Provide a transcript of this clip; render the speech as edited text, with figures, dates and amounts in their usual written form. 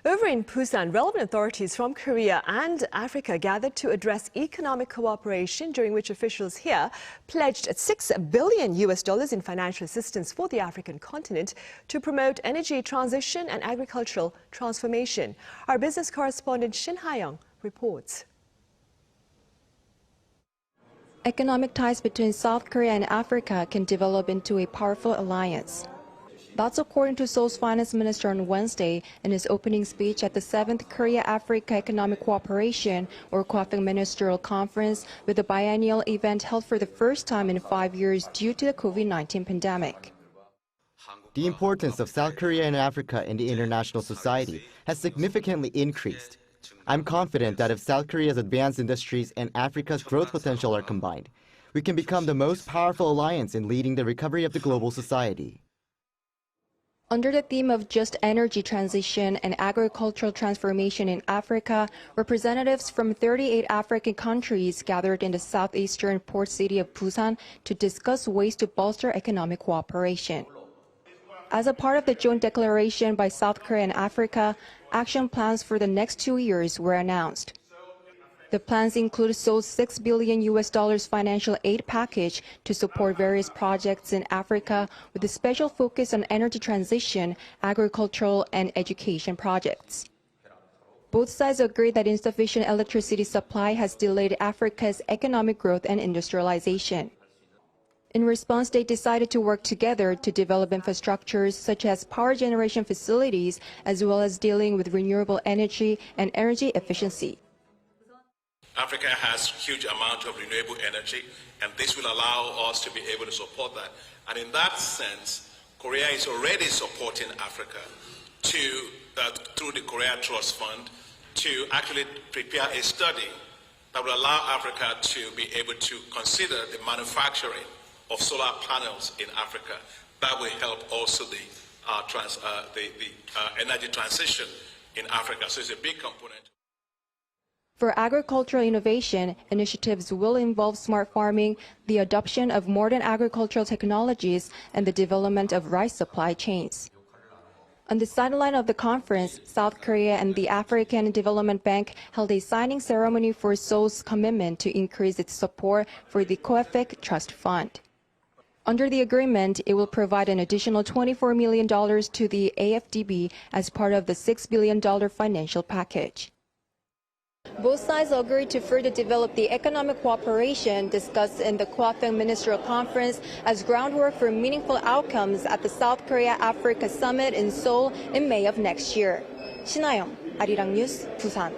Over in Busan, relevant authorities from Korea and Africa gathered to address economic cooperation, during which officials here pledged $6 billion in financial assistance for the African continent to promote energy transition and agricultural transformation. Our business correspondent Shin Ha-young reports. Economic ties between South Korea and Africa can develop into a powerful alliance. That's according to Seoul's finance minister on Wednesday in his opening speech at the 7th Korea-Africa Economic Cooperation, or KOAFEC Ministerial Conference, with a biennial event held for the first time in 5 years due to the COVID-19 pandemic. The importance of South Korea and Africa in the international society has significantly increased. I'm confident that if South Korea's advanced industries and Africa's growth potential are combined, we can become the most powerful alliance in leading the recovery of the global society. Under the theme of just energy transition and agricultural transformation in Africa, representatives from 38 African countries gathered in the southeastern port city of Busan to discuss ways to bolster economic cooperation. As a part of the joint declaration by South Korea and Africa, action plans for the next 2 years were announced. The plans include Seoul's $6 billion financial aid package to support various projects in Africa with a special focus on energy transition, agricultural, and education projects. Both sides agree that insufficient electricity supply has delayed Africa's economic growth and industrialization. In response, they decided to work together to develop infrastructures such as power generation facilities, as well as dealing with renewable energy and energy efficiency. Africa has a huge amount of renewable energy, and this will allow us to be able to support that. And in that sense, Korea is already supporting Africa through the Korea Trust Fund to actually prepare a study that will allow Africa to be able to consider the manufacturing of solar panels in Africa. That will help also the energy transition in Africa. So it's a big component. For agricultural innovation, initiatives will involve smart farming, the adoption of modern agricultural technologies, and the development of rice supply chains. On the sideline of the conference, South Korea and the African Development Bank held a signing ceremony for Seoul's commitment to increase its support for the KOAFEC Trust Fund. Under the agreement, it will provide an additional $24 million to the AFDB as part of the $6 billion financial package. Both sides agreed to further develop the economic cooperation discussed in the KOAFEC Ministerial Conference as groundwork for meaningful outcomes at the South Korea-Africa Summit in Seoul in May of next year. Shin Ha-young, Arirang News, Busan.